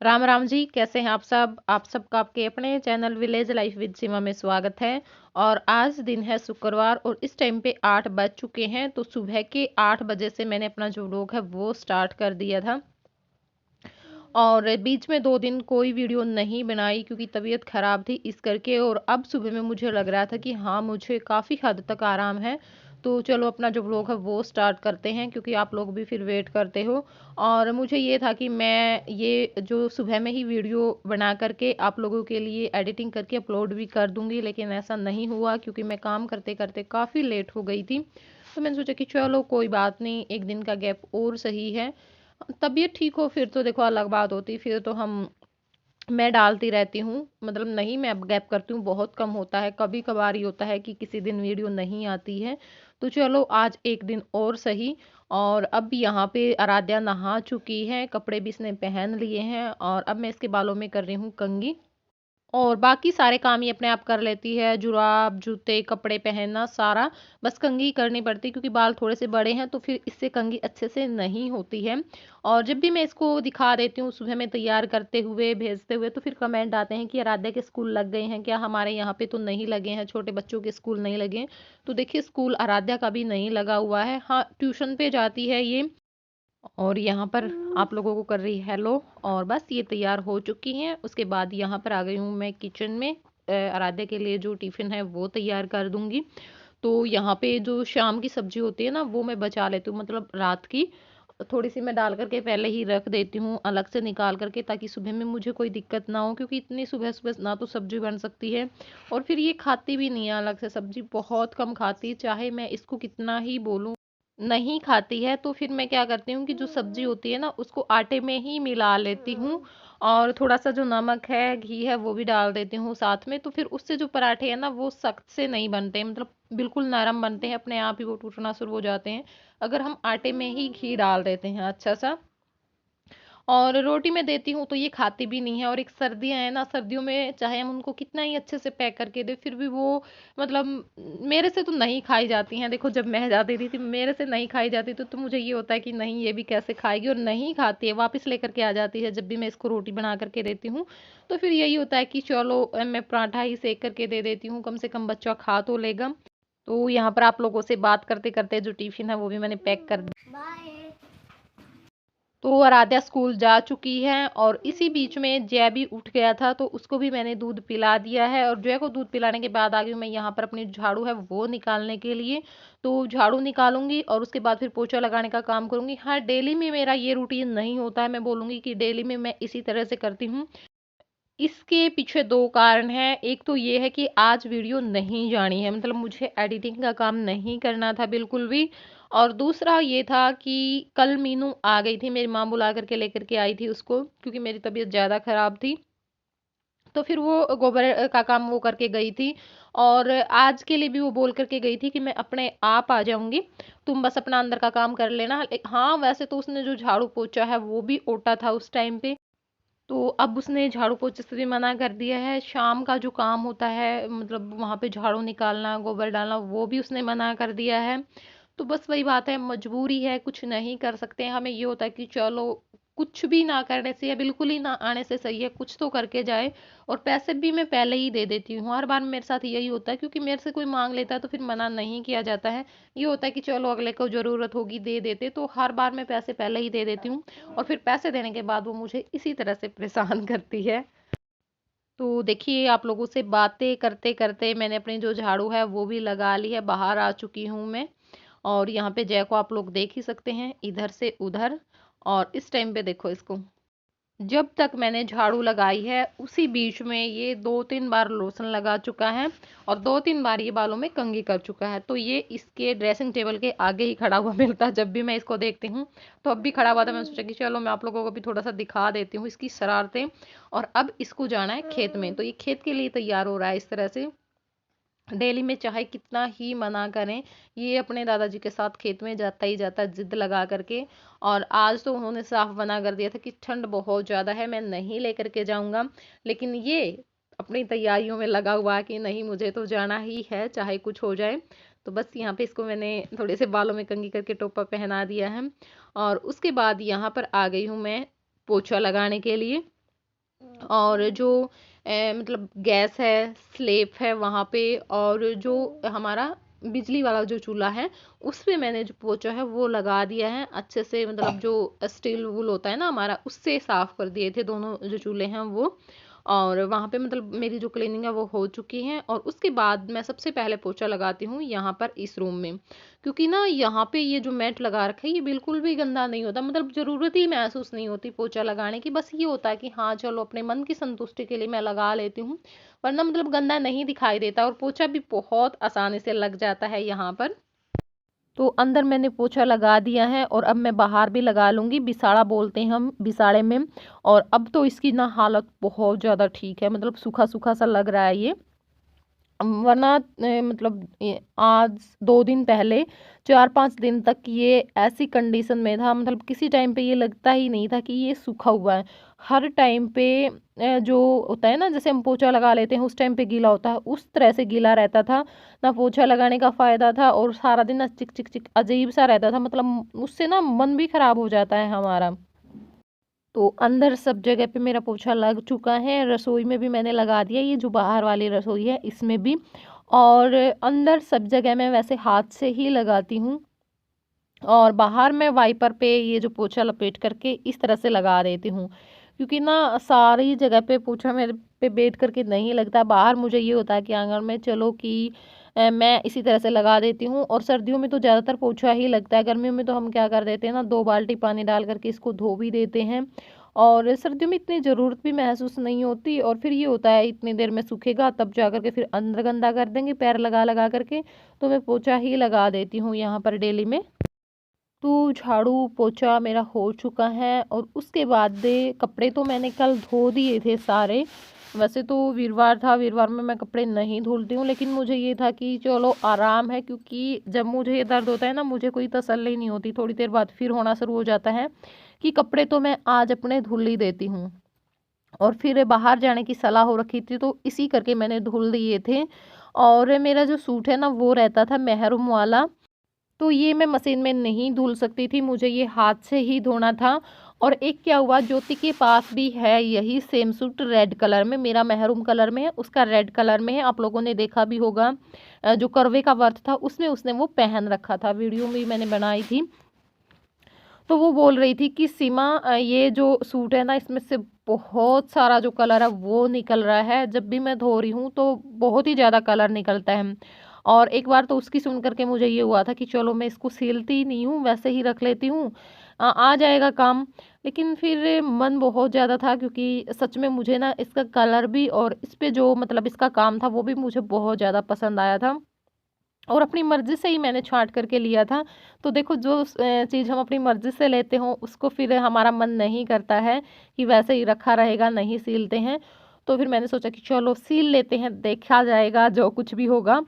राम राम जी, कैसे हैं आप सबका आपके अपने चैनल विलेज लाइफ विद सीमा में स्वागत है। और आज दिन है शुक्रवार और इस टाइम पे 8 बज चुके हैं। तो सुबह के 8 बजे से मैंने अपना जो व्लॉग है वो स्टार्ट कर दिया था और बीच में 2 दिन कोई वीडियो नहीं बनाई क्योंकि तबीयत ख़राब थी इस करके। और अब सुबह में मुझे लग रहा था कि हाँ, मुझे काफ़ी हद तक आराम है। तो चलो अपना जो व्लॉग है वो स्टार्ट करते हैं क्योंकि आप लोग भी फिर वेट करते हो। और मुझे ये था कि मैं ये जो सुबह में ही वीडियो बना करके आप लोगों के लिए एडिटिंग करके अपलोड भी कर दूंगी, लेकिन ऐसा नहीं हुआ क्योंकि मैं काम करते करते काफ़ी लेट हो गई थी। तो मैंने सोचा कि चलो कोई बात नहीं, एक दिन का गैप और सही है। तबीयत ठीक हो फिर तो देखो अलग बात होती, फिर तो मैं डालती रहती हूँ। मतलब नहीं, मैं अब गैप करती हूँ, बहुत कम होता है, कभी कभार ही होता है कि किसी दिन वीडियो नहीं आती है। तो चलो आज एक दिन और सही। और अब यहाँ पे आराध्या नहा चुकी है, कपड़े भी इसने पहन लिए हैं और अब मैं इसके बालों में कर रही हूँ कंघी। और बाकी सारे काम ही अपने आप कर लेती है, जुराब जूते कपड़े पहनना सारा। बस कंघी करनी पड़ती है क्योंकि बाल थोड़े से बड़े हैं तो फिर इससे कंघी अच्छे से नहीं होती है। और जब भी मैं इसको दिखा देती हूँ सुबह में तैयार करते हुए भेजते हुए तो फिर कमेंट आते हैं कि आराध्या के स्कूल लग गए हैं क्या। हमारे यहाँ पे तो नहीं लगे हैं, छोटे बच्चों के स्कूल नहीं लगे हैं। तो देखिए स्कूल आराध्या का भी नहीं लगा हुआ है। हाँ, ट्यूशन पे जाती है ये। और यहाँ पर आप लोगों को कर रही हेलो। और बस ये तैयार हो चुकी हैं। उसके बाद यहाँ पर आ गई हूँ मैं किचन में। आराध्या के लिए जो टिफ़िन है वो तैयार कर दूंगी। तो यहाँ पे जो शाम की सब्जी होती है ना वो मैं बचा लेती हूँ, मतलब रात की थोड़ी सी मैं डाल करके पहले ही रख देती हूँ अलग से निकाल करके, ताकि सुबह में मुझे कोई दिक्कत ना हो क्योंकि इतनी सुबह सुबह ना तो सब्जी बन सकती है और फिर ये खाती भी नहीं है अलग से सब्जी, बहुत कम खाती है, चाहे मैं इसको कितना ही बोलूँ नहीं खाती है। तो फिर मैं क्या करती हूँ कि जो सब्जी होती है ना उसको आटे में ही मिला लेती हूँ और थोड़ा सा जो नमक है घी है वो भी डाल देती हूँ साथ में। तो फिर उससे जो पराठे हैं ना वो सख्त से नहीं बनते, मतलब बिल्कुल नरम बनते हैं, अपने आप ही वो टूटना शुरू हो जाते हैं अगर हम आटे में ही घी डाल देते हैं अच्छा सा। और रोटी में देती हूँ तो ये खाती भी नहीं है। और एक सर्दियाँ हैं ना, सर्दियों में चाहे हम उनको कितना ही अच्छे से पैक करके दे फिर भी वो मतलब मेरे से तो नहीं खाई जाती हैं। देखो जब मैं जाती थी मेरे से नहीं खाई जाती तो मुझे ये होता है कि नहीं ये भी कैसे खाएगी, और नहीं खाती है, वापस लेकर के आ जाती है जब भी मैं इसको रोटी बना करके देती हूँ। तो फिर यही होता है कि चलो मैं पराठा ही सेक करके दे देती हूँ, कम से कम बच्चा खा तो लेगा। तो यहाँ पर आप लोगों से बात करते करते जो टिफिन है वो भी मैंने पैक कर दिया। तो आराध्या स्कूल जा चुकी है और इसी बीच में जय भी उठ गया था तो उसको भी मैंने दूध पिला दिया है। और जय को दूध पिलाने के बाद आ गई हूँ मैं यहाँ पर अपनी झाड़ू है वो निकालने के लिए। तो झाड़ू निकालूंगी और उसके बाद फिर पोछा लगाने का काम करूंगी। हाँ, डेली में मेरा ये रूटीन नहीं होता है, मैं बोलूंगी कि डेली में मैं इसी तरह से करती हूँ। इसके पीछे 2 कारण हैं। एक तो ये है कि आज वीडियो नहीं जानी है, मतलब मुझे एडिटिंग का काम नहीं करना था बिल्कुल भी। और दूसरा ये था कि कल मीनू आ गई थी, मेरी माँ बुला करके लेकर के आई थी उसको क्योंकि मेरी तबीयत ज़्यादा ख़राब थी। तो फिर वो गोबर का काम वो करके गई थी और आज के लिए भी वो बोल करके गई थी कि मैं अपने आप आ जाऊँगी, तुम बस अपना अंदर का काम कर लेना। हाँ, वैसे तो उसने जो झाड़ू पोंछा है वो भी ओटा था उस टाइम पे। तो अब उसने झाड़ू पोंछे से भी मना कर दिया है। शाम का जो काम होता है मतलब वहाँ पे झाड़ू निकालना गोबर डालना वो भी उसने मना कर दिया है। तो बस वही बात है, मजबूरी है, कुछ नहीं कर सकते। हमें ये होता है कि चलो कुछ भी ना करने से या बिल्कुल ही ना आने से सही है कुछ तो करके जाए। और पैसे भी मैं पहले ही दे देती हूँ, हर बार मेरे साथ यही होता है क्योंकि मेरे से कोई मांग लेता है तो फिर मना नहीं किया जाता है। ये होता है कि चलो अगले को ज़रूरत होगी दे देते, तो हर बार मैं पैसे पहले ही दे देती हूँ। और फिर पैसे देने के बाद वो मुझे इसी तरह से परेशान करती है। तो देखिए आप लोगों से बातें करते करते मैंने अपनी जो झाड़ू है वो भी लगा ली है, बाहर आ चुकी हूँ मैं। और यहाँ पे जय को आप लोग देख ही सकते हैं इधर से उधर। और इस टाइम पे देखो इसको, जब तक मैंने झाड़ू लगाई है उसी बीच में ये 2-3 बार लोशन लगा चुका है और 2-3 बार ये बालों में कंघी कर चुका है। तो ये इसके ड्रेसिंग टेबल के आगे ही खड़ा हुआ मिलता है जब भी मैं इसको देखती हूँ। तो अब भी खड़ा हुआ था, मैंने सोचा कि चलो मैं आप लोगों को भी थोड़ा सा दिखा देती हूँ इसकी शरारतें। और अब इसको जाना है खेत में, तो ये खेत के लिए तैयार हो रहा है इस तरह से। डेली में चाहे कितना ही मना करें ये अपने दादाजी के साथ खेत में जाता ही जाता है जिद लगा करके। और आज तो उन्होंने साफ मना कर दिया था कि ठंड बहुत ज़्यादा है मैं नहीं लेकर के जाऊंगा, लेकिन ये अपनी तैयारियों में लगा हुआ है कि नहीं मुझे तो जाना ही है चाहे कुछ हो जाए। तो बस यहाँ पे इसको मैंने थोड़े से बालों में कंघी करके टोपा पहना दिया है। और उसके बाद यहाँ पर आ गई हूँ मैं पोछा लगाने के लिए। और जो मतलब गैस है, स्लेब है वहाँ पे, और जो हमारा बिजली वाला जो चूल्हा है उस पे मैंने जो पोछा है वो लगा दिया है अच्छे से। मतलब जो स्टील वूल होता है ना हमारा, उससे साफ कर दिए थे दोनों जो चूल्हे हैं वो। और वहाँ पे मतलब मेरी जो क्लीनिंग है वो हो चुकी है। और उसके बाद मैं सबसे पहले पोछा लगाती हूँ यहाँ पर इस रूम में, क्योंकि ना यहाँ पे ये जो मैट लगा रखा है ये बिल्कुल भी गंदा नहीं होता। मतलब ज़रूरत ही महसूस नहीं होती पोछा लगाने की। बस ये होता है कि हाँ चलो अपने मन की संतुष्टि के लिए मैं लगा लेती हूँ, वरना मतलब गंदा नहीं दिखाई देता। और पोछा भी बहुत आसानी से लग जाता है यहाँ पर। तो अंदर मैंने पोछा लगा दिया है और अब मैं बाहर भी लगा लूँगी, बिसाड़ा बोलते हैं हम, बिसाड़े में। और अब तो इसकी ना हालत बहुत ज़्यादा ठीक है, मतलब सूखा सूखा सा लग रहा है ये। वरना मतलब आज 2 दिन पहले 4-5 दिन तक ये ऐसी कंडीशन में था, मतलब किसी टाइम पे ये लगता ही नहीं था कि ये सूखा हुआ है। हर टाइम पे जो होता है ना, जैसे हम पोछा लगा लेते हैं उस टाइम पे गीला होता है, उस तरह से गीला रहता था। ना पोछा लगाने का फायदा था, और सारा दिन ना चिक चिक चिक अजीब सा रहता था। मतलब उससे ना मन भी खराब हो जाता है हमारा। तो अंदर सब जगह पे मेरा पोछा लग चुका है। रसोई में भी मैंने लगा दिया, ये जो बाहर वाली रसोई है इसमें भी। और अंदर सब जगह मैं वैसे हाथ से ही लगाती हूँ। और बाहर मैं वाइपर पे ये जो पोछा लपेट करके इस तरह से लगा देती हूँ, क्योंकि ना सारी जगह पे पोछा मेरे पे बैठ करके नहीं लगता। बाहर मुझे ये होता है कि आंगन में चलो कि मैं इसी तरह से लगा देती हूँ। और सर्दियों में तो ज़्यादातर पोछा ही लगता है, गर्मियों में तो हम क्या कर देते हैं ना, 2 बाल्टी पानी डाल करके इसको धो भी देते हैं। और सर्दियों में इतनी ज़रूरत भी महसूस नहीं होती। और फिर ये होता है इतनी देर में सूखेगा तब जा करके फिर अंदर गंदा कर देंगे पैर लगा लगा करके। तो मैं पोछा ही लगा देती हूँ यहाँ पर डेली में। तो झाड़ू पोछा मेरा हो चुका है। और उसके बाद कपड़े तो मैंने कल धो दिए थे सारे। वैसे तो वीरवार था, वीरवार में मैं कपड़े नहीं धुलती हूँ, लेकिन मुझे ये था कि चलो आराम है, क्योंकि जब मुझे ये दर्द होता है ना मुझे कोई तसल्ली नहीं होती, थोड़ी देर बाद फिर होना शुरू हो जाता है कि कपड़े तो मैं आज अपने धुल ही देती हूँ। और फिर बाहर जाने की सलाह हो रखी थी तो इसी करके मैंने धुल दिए थे। और मेरा जो सूट है ना वो रहता था मेहरून वाला, तो ये मैं मशीन में नहीं धुल सकती थी, मुझे ये हाथ से ही धोना था। और एक क्या हुआ, ज्योति के पास भी है यही सेम सूट रेड कलर में, मेरा मेहरून कलर में है, उसका रेड कलर में है। आप लोगों ने देखा भी होगा जो करवे का वर्क था उसमें उसने वो पहन रखा था, वीडियो में मैंने बनाई थी। तो वो बोल रही थी कि सीमा ये जो सूट है ना इसमें से बहुत सारा जो कलर है वो निकल रहा है, जब भी मैं धो रही हूँ तो बहुत ही ज़्यादा कलर निकलता है। और एक बार तो उसकी सुन करके मुझे ये हुआ था कि चलो मैं इसको सिलती ही नहीं हूँ, वैसे ही रख लेती हूँ, आ जाएगा काम। लेकिन फिर मन बहुत ज़्यादा था, क्योंकि सच में मुझे ना इसका कलर भी और इस पे जो मतलब इसका काम था वो भी मुझे बहुत ज़्यादा पसंद आया था। और अपनी मर्ज़ी से ही मैंने छाँट करके लिया था। तो देखो जो चीज़ हम अपनी मर्ज़ी से लेते हों उसको फिर हमारा मन नहीं करता है कि वैसे ही रखा रहेगा, नहीं सीलते हैं। तो फिर मैंने सोचा कि चलो सील लेते हैं, देखा जाएगा जो कुछ भी होगा।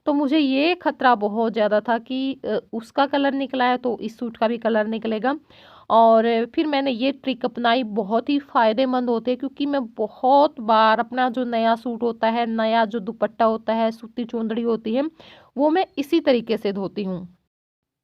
तो मुझे ये खतरा बहुत ज़्यादा था कि उसका कलर निकला है तो इस सूट का भी कलर निकलेगा। और फिर मैंने ये ट्रिक अपनाई, बहुत ही फ़ायदेमंद होती है, क्योंकि मैं बहुत बार अपना जो नया सूट होता है, नया जो दुपट्टा होता है, सूती चुंदड़ी होती है, वो मैं इसी तरीके से धोती हूँ।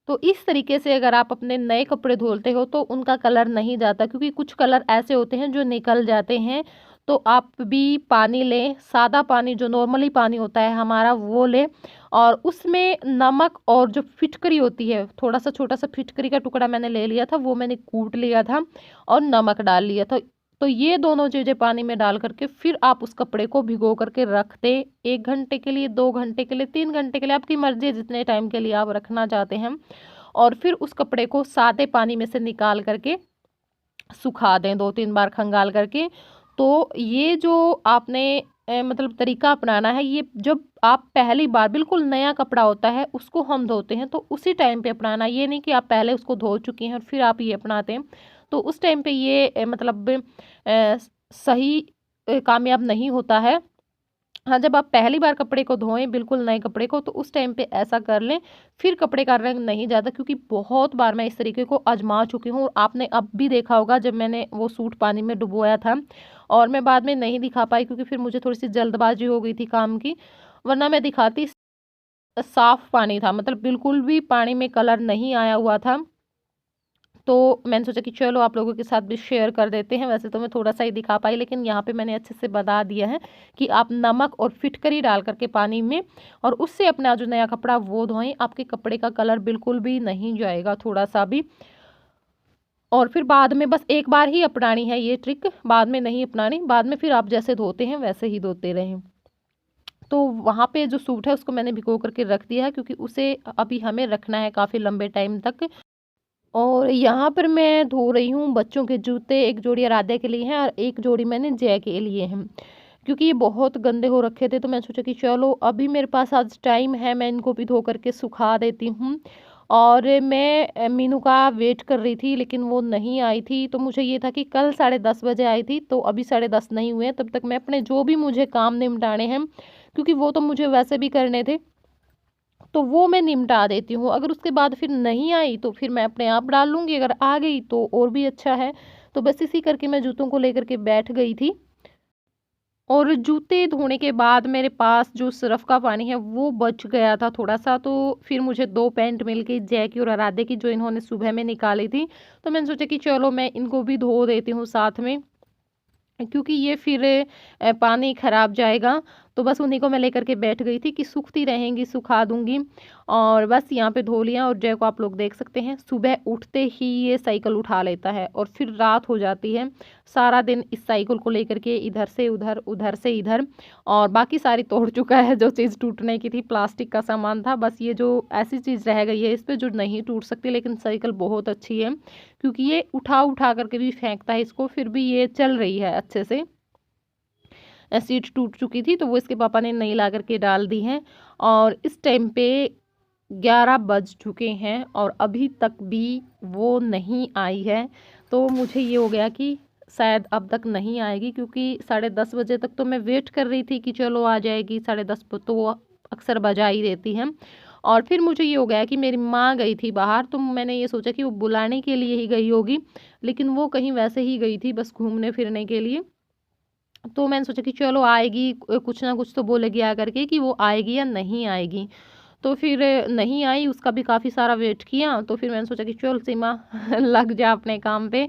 तो इस तरीके से अगर आप अपने नए कपड़े धुलते हो तो उनका कलर नहीं जाता, क्योंकि कुछ कलर ऐसे होते हैं जो निकल जाते हैं। तो आप भी पानी लें, सादा पानी जो नॉर्मली पानी होता है हमारा वो लें, और उसमें नमक और जो फिटकरी होती है, थोड़ा सा छोटा सा फिटकरी का टुकड़ा मैंने ले लिया था, वो मैंने कूट लिया था और नमक डाल लिया था। तो ये दोनों चीज़ें पानी में डाल करके फिर आप उस कपड़े को भिगो करके रख दें, 1 घंटे के लिए, 2 घंटे के लिए, 3 घंटे के लिए, आपकी मर्जी है जितने टाइम के लिए आप रखना चाहते हैं। और फिर उस कपड़े को सादे पानी में से निकाल करके सुखा दें 2-3 बार खंगाल करके। तो ये जो आपने मतलब तरीका अपनाना है, ये जब आप पहली बार बिल्कुल नया कपड़ा होता है उसको हम धोते हैं तो उसी टाइम पे अपनाना, ये नहीं कि आप पहले उसको धो चुके हैं और फिर आप ये अपनाते हैं। तो उस टाइम पे ये मतलब सही कामयाब नहीं होता है। हाँ, जब आप पहली बार कपड़े को धोएं बिल्कुल नए कपड़े को, तो उस टाइम पे ऐसा कर लें, फिर कपड़े का रंग नहीं जाता। क्योंकि बहुत बार मैं इस तरीके को आजमा चुकी हूँ, और आपने अब भी देखा होगा जब मैंने वो सूट पानी में डुबोया था और मैं बाद में नहीं दिखा पाई, क्योंकि फिर मुझे थोड़ी सी जल्दबाजी हो गई थी काम की, वरना मैं दिखाती। साफ पानी था, मतलब बिल्कुल भी पानी में कलर नहीं आया हुआ था। तो मैंने सोचा कि चलो आप लोगों के साथ भी शेयर कर देते हैं। वैसे तो मैं थोड़ा सा ही दिखा पाई, लेकिन यहाँ पे मैंने अच्छे से बता दिया है कि आप नमक और फिटकरी डाल करके पानी में और उससे अपना जो नया कपड़ा वो धोएं। आपके कपड़े का कलर बिल्कुल भी नहीं जाएगा थोड़ा सा भी। और फिर बाद में बस एक बार ही अपनानी है ये ट्रिक, बाद में नहीं अपनानी। बाद में फिर आप जैसे धोते हैं वैसे ही धोते रहें। तो वहाँ पे जो सूट है उसको मैंने भिगो करके रख दिया है, क्योंकि उसे अभी हमें रखना है काफ़ी लंबे टाइम तक। और यहाँ पर मैं धो रही हूँ बच्चों के जूते। एक जोड़ी आराध्या के लिए हैं और एक जोड़ी मैंने जय के लिए हैं, क्योंकि ये बहुत गंदे हो रखे थे। तो मैं सोचा कि चलो अभी मेरे पास आज टाइम है, मैं इनको भी धो करके सुखा देती हूँ। और मैं मीनू का वेट कर रही थी, लेकिन वो नहीं आई थी। तो मुझे ये था कि कल 10:30 बजे आई थी, तो अभी 10:30 नहीं हुए, तब तक मैं अपने जो भी मुझे काम निपटाने हैं, क्योंकि वो तो मुझे वैसे भी करने थे, तो वो मैं निपटा देती हूँ। अगर उसके बाद फिर नहीं आई तो फिर मैं अपने आप डाल लूँगी, अगर आ गई तो और भी अच्छा है। तो बस इसी करके मैं जूतों को लेकर के बैठ गई थी। और जूते धोने के बाद मेरे पास जो सरफ़ का पानी है वो बच गया था थोड़ा सा, तो फिर मुझे 2 पैंट मिल गई जय की और आराध्या की, जो इन्होंने सुबह में निकाली थी। तो मैंने सोचा कि चलो मैं इनको भी धो देती हूँ साथ में, क्योंकि ये फिर पानी खराब जाएगा। तो बस उन्हीं को मैं लेकर के बैठ गई थी कि सूखती रहेंगी, सुखा दूँगी। और बस यहाँ पे धो लिया। और जय को आप लोग देख सकते हैं, सुबह उठते ही ये साइकिल उठा लेता है और फिर रात हो जाती है। सारा दिन इस साइकिल को लेकर के इधर से उधर, उधर से इधर। और बाकी सारी तोड़ चुका है, जो चीज़ टूटने की थी, प्लास्टिक का सामान था। बस ये जो ऐसी चीज़ रह गई है इस पे जो नहीं टूट सकती, लेकिन साइकिल बहुत अच्छी है, क्योंकि ये उठा उठा करके भी फेंकता है इसको, फिर भी ये चल रही है अच्छे से। सीट टूट चुकी थी तो वो इसके पापा ने नई ला करके डाल दी है। और इस टाइम पे 11 बज चुके हैं और अभी तक भी वो नहीं आई है। तो मुझे ये हो गया कि शायद अब तक नहीं आएगी, क्योंकि 10:30 बजे तक तो मैं वेट कर रही थी कि चलो आ जाएगी। 10:30 पर तो वो अक्सर बजा ही देती हैं। और फिर मुझे ये हो गया कि मेरी माँ गई थी बाहर, तो मैंने ये सोचा कि वो बुलाने के लिए ही गई होगी, लेकिन वो कहीं वैसे ही गई थी, बस घूमने फिरने के लिए। तो मैंने सोचा कि चलो आएगी, कुछ ना कुछ तो बोलेगी आकर के कि वो आएगी या नहीं आएगी। तो फिर नहीं आई, उसका भी काफ़ी सारा वेट किया। तो फिर मैंने सोचा कि चल सीमा लग जा अपने काम पे,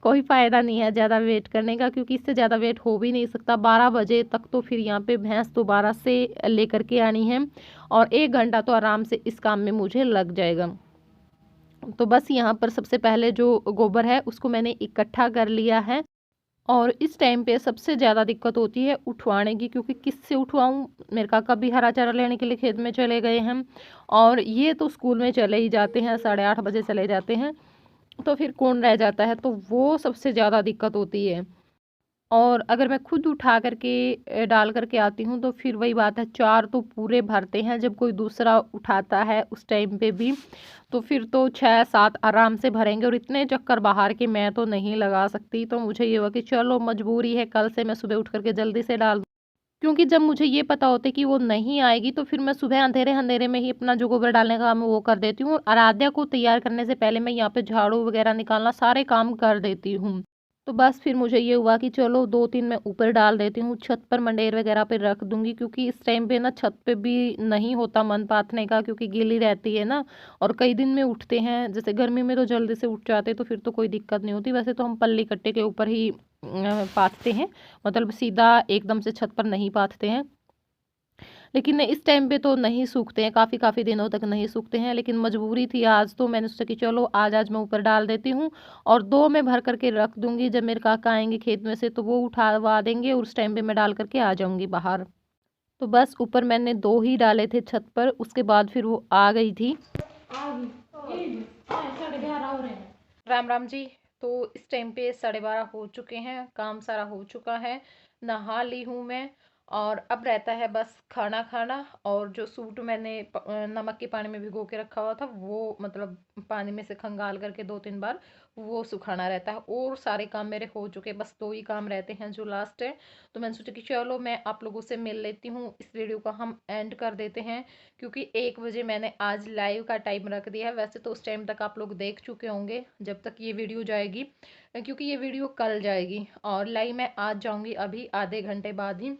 कोई फ़ायदा नहीं है ज़्यादा वेट करने का, क्योंकि इससे ज़्यादा वेट हो भी नहीं सकता। 12 बजे तक तो फिर यहाँ पे भैंस दोबारा से लेकर के आनी है, और 1 घंटा तो आराम से इस काम में मुझे लग जाएगा। तो बस यहाँ पर सबसे पहले जो गोबर है उसको मैंने इकट्ठा कर लिया है। और इस टाइम पे सबसे ज़्यादा दिक्कत होती है उठवाने की, क्योंकि किससे उठवाऊँ। मेरे काका भी हरा चारा लेने के लिए खेत में चले गए हैं, और ये तो स्कूल में चले ही जाते हैं, 8:30 बजे चले जाते हैं। तो फिर कौन रह जाता है, तो वो सबसे ज़्यादा दिक्कत होती है। और अगर मैं खुद उठा करके डाल करके आती हूँ तो फिर वही बात है, 4 तो पूरे भरते हैं। जब कोई दूसरा उठाता है उस टाइम पे भी, तो फिर तो 6-7 आराम से भरेंगे। और इतने चक्कर बाहर के मैं तो नहीं लगा सकती। तो मुझे ये हुआ कि चलो मजबूरी है, कल से मैं सुबह उठ करके जल्दी से डाल दूँ। क्योंकि जब मुझे ये पता होता है कि वो नहीं आएगी, तो फिर मैं सुबह अंधेरे-अंधेरे में ही अपना जो गोबर डालने का काम है वो कर देती हूँ। और आराध्या को तैयार करने से पहले मैं यहाँ पे झाड़ू वगैरह निकालना सारे काम कर देती हूँ। तो बस फिर मुझे ये हुआ कि चलो 2-3 मैं ऊपर डाल देती हूँ, छत पर मंडेर वगैरह पे रख दूँगी, क्योंकि इस टाइम पे ना छत पे भी नहीं होता मन पाथने का, क्योंकि गीली रहती है ना। और कई दिन में उठते हैं, जैसे गर्मी में तो जल्दी से उठ जाते, तो फिर तो कोई दिक्कत नहीं होती। वैसे तो हम पल्ली कट्टे के ऊपर ही पाथते हैं, मतलब सीधा एकदम से छत पर नहीं पाथते हैं। लेकिन इस टाइम पे तो नहीं सूखते हैं, काफ़ी काफ़ी दिनों तक नहीं सूखते हैं। लेकिन मजबूरी थी आज, तो मैंने सोचा कि चलो आज मैं ऊपर डाल देती हूँ। और 2 मैं भर करके रख दूँगी, जब मेरे काका आएँगे खेत में से तो वो उठावा देंगे, और उस टाइम पे मैं डाल करके आ जाऊँगी बाहर। तो बस ऊपर मैंने 2 ही डाले थे छत पर, उसके बाद फिर वो आ गई थी। राम राम जी। तो इस टाइम पे 12:30 हो चुके हैं, काम सारा हो चुका है, नहा ली हूँ मैं। और अब रहता है बस खाना खाना। और जो सूट मैंने नमक के पानी में भिगो के रखा हुआ था, वो मतलब पानी में से खंगाल करके 2-3 बार वो सुखाना रहता है। और सारे काम मेरे हो चुके, बस 2 ही काम रहते हैं जो लास्ट है। तो मैंने सोचा कि चलो मैं आप लोगों से मिल लेती हूँ, इस वीडियो को हम एंड कर देते हैं, क्योंकि 1 बजे मैंने आज लाइव का टाइम रख दिया है। वैसे तो उस टाइम तक आप लोग देख चुके होंगे जब तक ये वीडियो जाएगी, क्योंकि ये वीडियो कल जाएगी और लाइव मैं आज जाऊँगी अभी आधे घंटे बाद ही।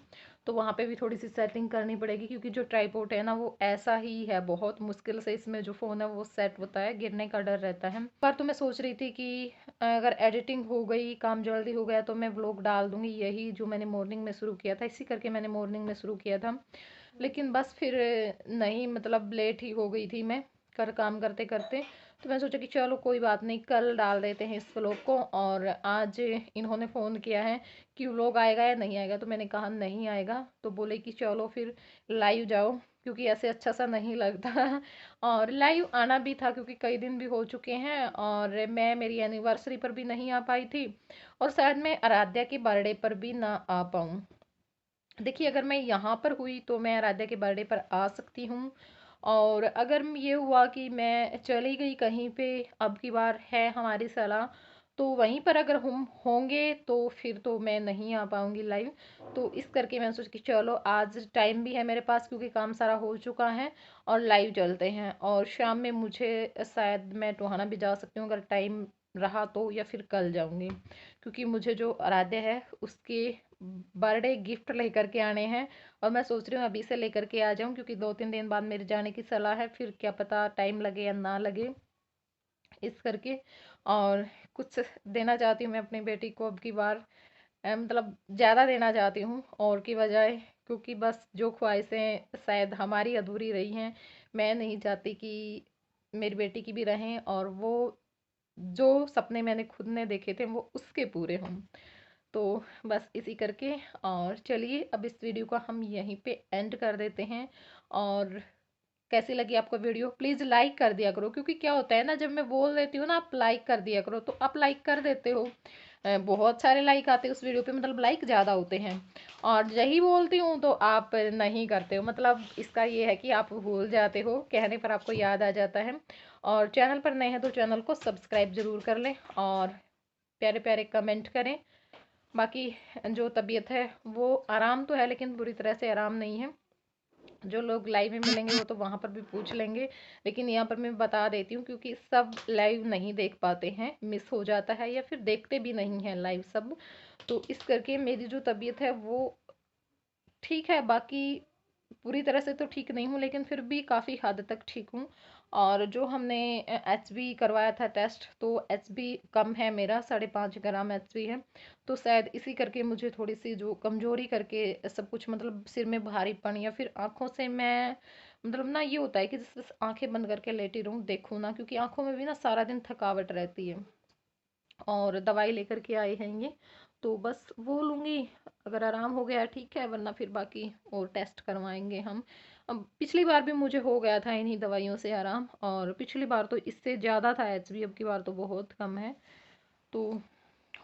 तो वहाँ पे भी थोड़ी सी सेटिंग करनी पड़ेगी, क्योंकि जो ट्राइपॉड है ना वो ऐसा ही है, बहुत मुश्किल से इसमें जो फ़ोन है वो सेट होता है, गिरने का डर रहता है। पर तो मैं सोच रही थी कि अगर एडिटिंग हो गई, काम जल्दी हो गया, तो मैं व्लॉग डाल दूंगी, यही जो मैंने मॉर्निंग में शुरू किया था, इसी करके मैंने मॉर्निंग में शुरू किया था। लेकिन बस फिर नहीं, मतलब लेट ही हो गई थी मैं काम करते करते। तो मैं सोचा कि चलो कोई बात नहीं, कल डाल देते हैं इस व्लॉग को। और आज इन्होंने फ़ोन किया है कि व्लॉग आएगा या नहीं आएगा, तो मैंने कहा नहीं आएगा। तो बोले कि चलो फिर लाइव जाओ, क्योंकि ऐसे अच्छा सा नहीं लगता। और लाइव आना भी था, क्योंकि कई दिन भी हो चुके हैं और मैं मेरी एनिवर्सरी पर भी नहीं आ पाई थी, और शायद मैं आराध्या के बर्थडे पर भी ना आ पाऊँ। देखिए, अगर मैं यहाँ पर हुई तो मैं आराध्या के बर्थडे पर आ सकती हूँ, और अगर ये हुआ कि मैं चली गई कहीं पे, अब की बार है हमारी सलाह, तो वहीं पर अगर हम होंगे तो फिर तो मैं नहीं आ पाऊंगी लाइव। तो इस करके मैं सोची कि चलो आज टाइम भी है मेरे पास, क्योंकि काम सारा हो चुका है, और लाइव चलते हैं। और शाम में मुझे शायद मैं टोहाना भी जा सकती हूँ अगर टाइम रहा तो, या फिर कल जाऊंगी, क्योंकि मुझे जो आराध्य है उसके बर्थडे गिफ्ट लेकर के आने हैं। और मैं सोच रही हूँ अभी से लेकर के आ जाऊँ, क्योंकि 2-3 दिन बाद मेरे जाने की सलाह है, फिर क्या पता टाइम लगे या ना लगे, इस करके। और कुछ देना चाहती हूँ मैं अपनी बेटी को अब की बार, मतलब ज़्यादा देना चाहती हूँ और की बजाय, क्योंकि बस जो ख्वाहिशें शायद हमारी अधूरी रही हैं, मैं नहीं चाहती कि मेरी बेटी की भी रहें, और वो जो सपने मैंने खुद ने देखे थे वो उसके पूरे हों। तो बस इसी करके, और चलिए अब इस वीडियो को हम यहीं पे एंड कर देते हैं। और कैसी लगी आपको वीडियो, प्लीज़ लाइक कर दिया करो, क्योंकि क्या होता है ना, जब मैं बोल देती हूँ ना आप लाइक कर दिया करो, तो आप लाइक कर देते हो, बहुत सारे लाइक आते हैं उस वीडियो पे, मतलब लाइक ज़्यादा होते हैं। और यही बोलती हूँ तो आप नहीं करते हो, मतलब इसका ये है कि आप भूल जाते हो, कहने पर आपको याद आ जाता है। और चैनल पर नए हैं तो चैनल को सब्सक्राइब ज़रूर कर लें, और प्यारे प्यारे कमेंट करें। बाकी जो तबीयत है वो आराम तो है, लेकिन बुरी तरह से आराम नहीं है। जो लोग लाइव में मिलेंगे वो तो वहाँ पर भी पूछ लेंगे, लेकिन यहाँ पर मैं बता देती हूँ, क्योंकि सब लाइव नहीं देख पाते हैं, मिस हो जाता है, या फिर देखते भी नहीं हैं लाइव सब। तो इस करके मेरी जो तबीयत है वो ठीक है, बाकी पूरी तरह से तो ठीक नहीं हूँ, लेकिन फिर भी काफ़ी हद तक ठीक हूँ। और जो हमने एचबी करवाया था टेस्ट, तो एचबी कम है मेरा, 5.5 ग्राम एचबी है। तो शायद इसी करके मुझे थोड़ी सी जो कमजोरी करके सब कुछ, मतलब सिर में भारीपन, या फिर आंखों से मैं, मतलब ना ये होता है कि जैसे आंखें बंद करके लेटी रहूँ, देखूँ ना, क्योंकि आंखों में भी ना सारा दिन थकावट रहती है। और दवाई लेकर के आए हैं ये, तो बस वो लूँगी, अगर आराम हो गया ठीक है, वरना फिर बाकी और टेस्ट करवाएंगे हम। अब पिछली बार भी मुझे हो गया था इन्हीं दवाइयों से आराम, और पिछली बार तो इससे ज़्यादा था एचबी, अब की बार तो बहुत कम है। तो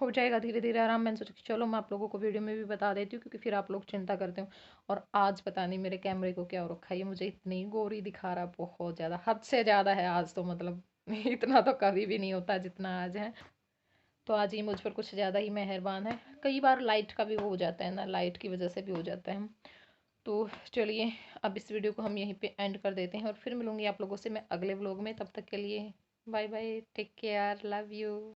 हो जाएगा धीरे धीरे आराम। मैंने सोचा कि चलो मैं आप लोगों को वीडियो में भी बता देती हूँ, क्योंकि फिर आप लोग चिंता करते हो। और आज पता नहीं मेरे कैमरे को क्या हो रखा है, ये मुझे इतनी गोरी दिखा रहा, बहुत ज़्यादा, हद से ज़्यादा है आज तो, मतलब इतना तो कभी भी नहीं होता जितना आज है। तो आज ये मुझ पर कुछ ज़्यादा ही मेहरबान है। कई बार लाइट का भी वो हो जाता है ना, लाइट की वजह से भी हो जाता है। तो चलिए अब इस वीडियो को हम यहीं पे एंड कर देते हैं, और फिर मिलूंगी आप लोगों से मैं अगले व्लॉग में। तब तक के लिए bye bye, take care, love you.